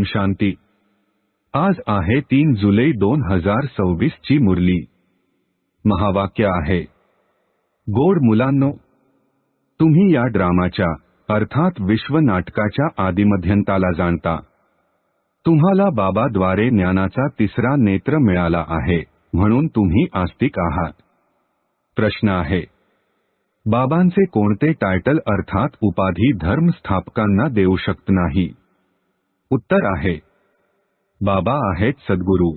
शांती। आज आहे 3 जुलै 2026 ची मुरली। महावाक्य आहे, गोड मुलांनो, तुम्ही या ड्रामाच्या अर्थात विश्व नाटकाच्या आदिमध्यंताला जाणता। तुम्हाला बाबाद्वारे ज्ञानाचा तिसरा नेत्र मिळाला आहे, म्हणून तुम्ही आस्तिक आहात। प्रश्न आहे, बाबांचे कोणते टायटल अर्थात उपाधी धर्म स्थापकांना देऊ शकत नाही? उत्तर आहे, बाबा आहेत सद्गुरू।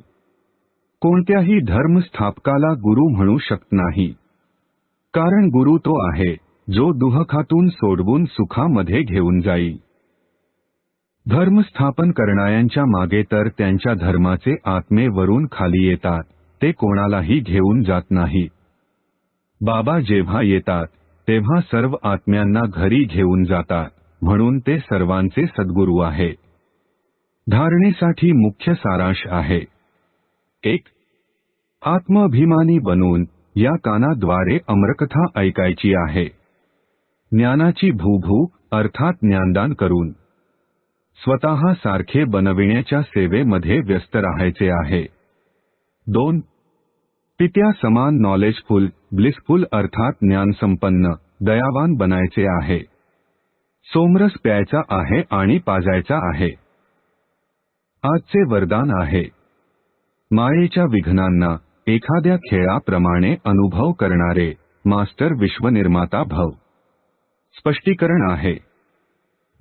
कोणत्याही धर्म स्थापकाला गुरु म्हणू शकत नाही, कारण गुरु तो आहे जो दुःखातून सोडवून सुखामध्ये घेऊन जाईल। धर्मस्थापन करणाऱ्यांच्या मागे तर त्यांच्या धर्माचे आत्मे वरून खाली येतात, ते कोणालाही घेऊन जात नाहीत। बाबा जेव्हा येतात तेव्हा सर्व आत्म्यांना घरी घेऊन जातात, म्हणून ते सर्वांचे सद्गुरू आहेत। धारणेसाठी मुख्य सारांश आहे, 1. आत्माभिमानी बनून या कानाद्वारे अमरकथा ऐकायची आहे। ज्ञानाची भूभू अर्थात ज्ञानदान करून स्वतः सारखे बनविण्याच्या सेवेमध्ये व्यस्त राहायचे आहे। 2. पित्या समान नॉलेजफुल ब्लिसफुल अर्थात ज्ञानसंपन्न दयावान बनायचे आहे। सोमरस प्यायचा आहे आणि पाजायचा आहे। आजचे वरदान आहे, मायेच्या विघ्नांना एखाद्या खेळाप्रमाणे अनुभव करणारे मास्टर विश्वनिर्माता भव। स्पष्टीकरण आहे,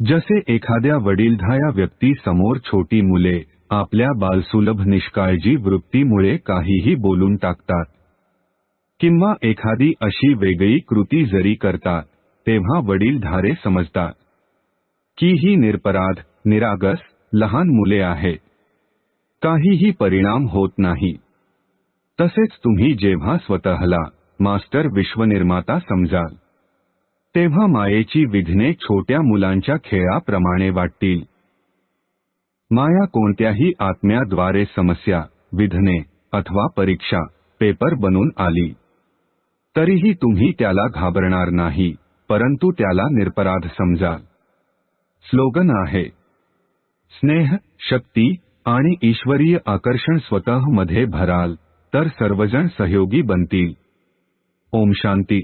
जसे एखाद्या वडीलधाऱ्या व्यक्ती समोर छोटी मुले आपल्या बालसुलभ निष्काळजी वृत्तीमुळे काहीही बोलून टाकतात, किंवा एखादी अशी वेगळी कृती जरी करतात, तेव्हा वडीलधारे समजतात की ही निरपराध निरागस लहान मुले आहेत, काहीही परिणाम होत नाही। तसेच तुम्ही जेव्हा स्वतःला मास्टर विश्वनिर्माता समजाल, तेव्हा मायेची विघ्ने छोट्या मुलांच्या खेळाप्रमाणे वाटतील। माया कोणत्याही आत्म्याद्वारे समस्या, विघ्ने अथवा परीक्षा पेपर बनून आली, तरीही तुम्ही त्याला घाबरणार नाही, परंतु त्याला निरपराध समजाल। स्लोगन आहे, स्नेह, शक्ती आणि ईश्वरीय आकर्षण स्वतः मध्ये भराल तर सर्वजण सहयोगी बनतील। ओम शांती।